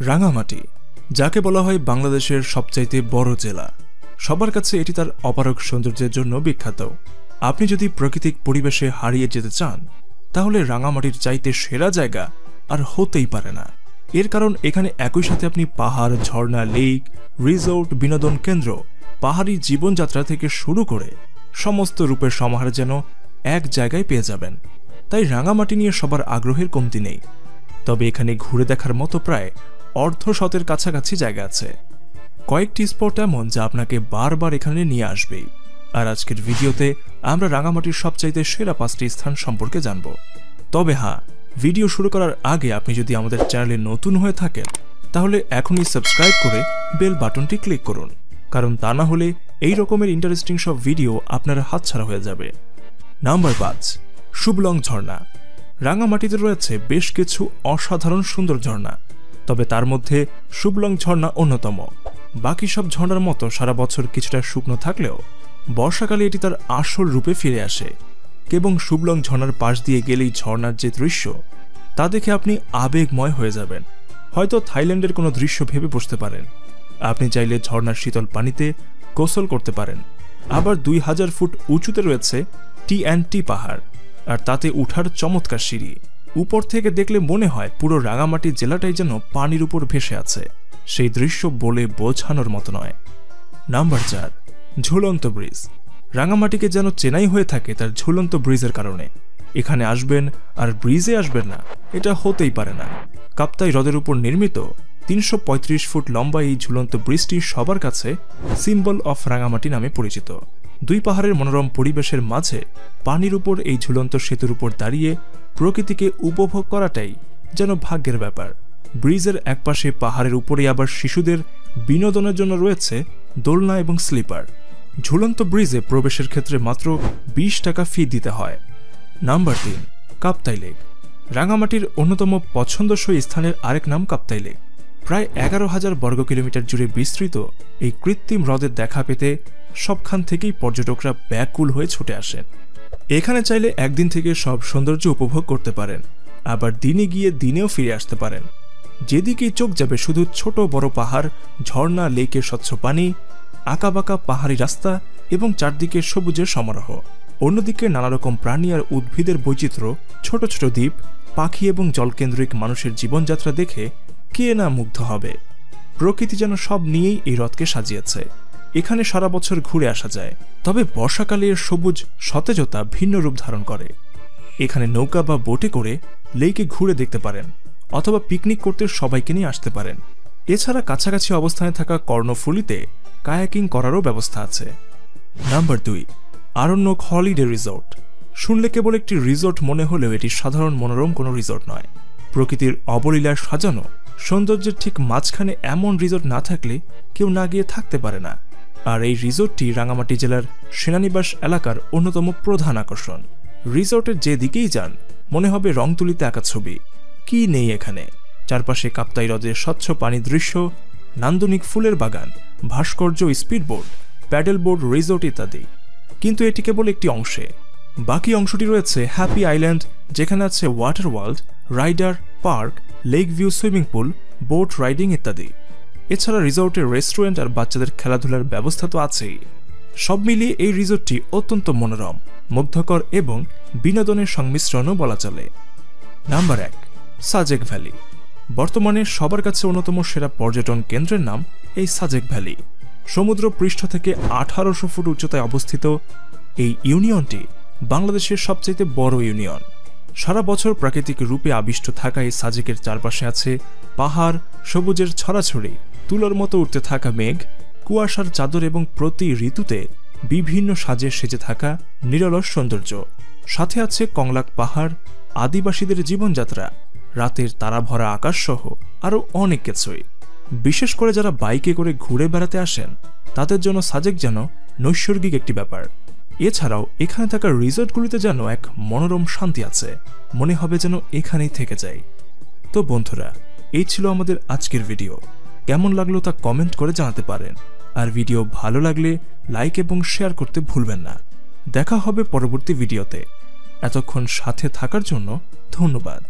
রাঙামাটি, যাকে বলা হয় বাংলাদেশের সবচাইতে বড় জেলা, সবার কাছে এটি তার অপারক সৌন্দর্যের জন্য বিখ্যাত। আপনি যদি প্রাকৃতিক পরিবেশে হারিয়ে যেতে চান, তাহলে রাঙামাটির চাইতে সেরা জায়গা আর হতেই পারে না। এর কারণ এখানে একই সাথে আপনি পাহাড়, ঝর্ণা, লেক, রিসোর্ট, বিনোদন কেন্দ্র, পাহাড়ি জীবনযাত্রা থেকে শুরু করে সমস্ত রূপের সমাহার যেন এক জায়গায় পেয়ে যাবেন। তাই রাঙামাটি নিয়ে সবার আগ্রহের কমতি নেই। তবে এখানে ঘুরে দেখার মতো প্রায় অর্ধশতের কাছাকাছি জায়গা আছে। কয়েকটি স্পট এমন যা আপনাকে বারবার এখানে নিয়ে আসবেই। আর আজকের ভিডিওতে আমরা রাঙামাটির সবচাইতে সেরা 5টি স্থান সম্পর্কে জানব। তবে হ্যাঁ, ভিডিও শুরু করার আগে আপনি যদি আমাদের চ্যানেলে নতুন হয়ে থাকেন, তাহলে এখনই সাবস্ক্রাইব করে বেল বাটনটি ক্লিক করুন, কারণ তা না হলে এই রকমের ইন্টারেস্টিং সব ভিডিও আপনার হাতছাড়া হয়ে যাবে। নাম্বার 5, শুভলং ঝর্ণা। রাঙামাটিতে রয়েছে বেশ কিছু অসাধারণ সুন্দর ঝর্ণা, তবে তার মধ্যে শুভলং ঝর্ণা অন্যতম। বাকি সব ঝর্ণার মতো সারা বছর কিছুটা শুকনো থাকলেও বর্ষাকালে এটি তার আসল রূপে ফিরে আসে। এবং শুভলং ঝর্ণার পাশ দিয়ে গেলেই ঝর্ণার যে দৃশ্য, তা দেখে আপনি আবেগময় হয়ে যাবেন। হয়তো থাইল্যান্ডের কোনো দৃশ্য ভেবে বসতে পারেন। আপনি চাইলে ঝর্ণার শীতল পানিতে গোসল করতে পারেন। আবার 2000 ফুট উঁচুতে রয়েছে টি পাহাড়, আর তাতে উঠার চমৎকার সিঁড়ি। উপর থেকে দেখলে মনে হয় পুরো রাঙামাটি জেলাটাই যেন পানির উপর ভেসে আছে। সেই দৃশ্য বলে বোঝানোর মতো নয়। নাম্বার 4, ঝুলন্ত ব্রিজ। রাঙামাটিকে যেন চেনাই হয়ে থাকে তার ঝুলন্ত ব্রিজের কারণে। এখানে আসবেন আর ব্রিজে আসবেন না, এটা হতেই পারে না। কাপ্তাই হ্রদের উপর নির্মিত 335 ফুট লম্বা এই ঝুলন্ত ব্রিজটি সবার কাছে সিম্বল অফ রাঙামাটি নামে পরিচিত। দুই পাহাড়ের মনোরম পরিবেশের মাঝে পানির উপর এই ঝুলন্ত সেতুর উপর দাঁড়িয়ে প্রকৃতিকে উপভোগ করাটাই যেন ভাগ্যের ব্যাপার। ব্রিজের একপাশে পাহাড়ের উপরে আবার শিশুদের বিনোদনের জন্য রয়েছে দোলনা এবং স্লিপার। ঝুলন্ত ব্রিজে প্রবেশের ক্ষেত্রে মাত্র 20 টাকা ফি দিতে হয়। Number 3, Kaptai lake. রাঙামাটির অন্যতম পছন্দসই স্থানের আরেক নাম কাপ্তাই লেক। প্রায় 11,000 বর্গ কিলোমিটার জুড়ে বিস্তৃত এই কৃত্রিম হ্রদের দেখা পেতে সবখান থেকেই পর্যটকরা ব্যাকুল হয়ে ছুটে আসেন। এখানে চাইলে একদিন থেকে সব সৌন্দর্য উপভোগ করতে পারেন, আবার দিনে গিয়ে দিনেও ফিরে আসতে পারেন। যেদিকেই চোখ যাবে শুধু ছোট বড় পাহাড়, ঝর্ণা, লেকের স্বচ্ছ পানি, আঁকাবাঁকা পাহাড়ি রাস্তা এবং চারদিকে সবুজের সমারোহ। অন্যদিকে নানা রকম প্রাণী আর উদ্ভিদের বৈচিত্র্য, ছোট ছোট দ্বীপ, পাখি এবং জলকেন্দ্রিক মানুষের জীবনযাত্রা দেখে কে না মুগ্ধ হবে। প্রকৃতি যেন সব নিয়েই এই হ্রদকে সাজিয়েছে। এখানে সারা বছর ঘুরে আসা যায়, তবে বর্ষাকালে এর সবুজ সতেজতা ভিন্ন রূপ ধারণ করে। এখানে নৌকা বা বোটে করে লেকে ঘুরে দেখতে পারেন, অথবা পিকনিক করতে সবাইকে নিয়ে আসতে পারেন। এছাড়া কাছাকাছি অবস্থানে থাকা কর্ণফুলীতে কায়াকিং করারও ব্যবস্থা আছে। Number 2, Aranyak holiday resort. শুনলে কেবল একটি রিসোর্ট মনে হলেও এটি সাধারণ মনোরম কোনো রিসোর্ট নয়। প্রকৃতির অবলীলায় সাজানো সৌন্দর্যের ঠিক মাঝখানে এমন রিসোর্ট না থাকলে কেউ না গিয়ে থাকতে পারে না। আর এই রিসোর্টটি রাঙামাটি জেলার সেনানিবাস এলাকার অন্যতম প্রধান আকর্ষণ। রিসোর্টের যে দিকেই যান মনে হবে রংতুলিতে আঁকা ছবি। কি নেই এখানে! চারপাশে কাপ্তাই হ্রদের স্বচ্ছ পানি দৃশ্য, নান্দনিক ফুলের বাগান, ভাস্কর্য, স্পিডবোট, প্যাডেল বোর্ড, রিসোর্ট ইত্যাদি। কিন্তু এটি কেবল একটি অংশে। বাকি অংশটি রয়েছে হ্যাপি আইল্যান্ড, যেখানে আছে water world, rider park, lake view, swimming pool, boat riding ইত্যাদি। এছাড়া রিসোর্টের রেস্টুরেন্ট আর বাচ্চাদের খেলাধুলার ব্যবস্থা তো আছেই। সব মিলিয়ে এই রিসোর্টটি অত্যন্ত মনোরম, মুগ্ধকর এবং বিনোদনের সংমিশ্রণও বলা চলে। Number 1, Sajek valley. বর্তমানে সবার কাছে অন্যতম সেরা পর্যটন কেন্দ্রের নাম এই সাজেক ভ্যালি। সমুদ্র পৃষ্ঠ থেকে 1800 ফুট উচ্চতায় অবস্থিত এই ইউনিয়নটি বাংলাদেশের সবচেয়ে বড় ইউনিয়ন। সারা বছর প্রাকৃতিক রূপে আবিষ্ট থাকা এই সাজেকের চারপাশে আছে পাহাড়, সবুজের ছড়াছড়ি, তুলোর মতো উঠতে থাকা মেঘ, কুয়াশার চাদর এবং প্রতি ঋতুতে বিভিন্ন সাজে সেজে থাকা নিরলস সৌন্দর্য। সাথে আছে কংলাক পাহাড়, আদিবাসীদের জীবনযাত্রা, রাতের তারাভরা আকাশ সহ আরও অনেক কিছুই। বিশেষ করে যারা বাইকে করে ঘুরে বেড়াতে আসেন তাদের জন্য সাজেক যেন নৈসর্গিক একটি ব্যাপার। এছাড়াও এখানে থাকা রিসোর্টগুলিতে যেন এক মনোরম শান্তি আছে, মনে হবে যেন এখানেই থেকে যাই। তো বন্ধুরা, এই ছিল আমাদের আজকের ভিডিও। কেমন লাগলো তা কমেন্ট করে জানাতে পারেন। আর ভিডিও ভালো লাগলে লাইক এবং শেয়ার করতে ভুলবেন না। দেখা হবে পরবর্তী ভিডিওতে। এতক্ষণ সাথে থাকার জন্য ধন্যবাদ।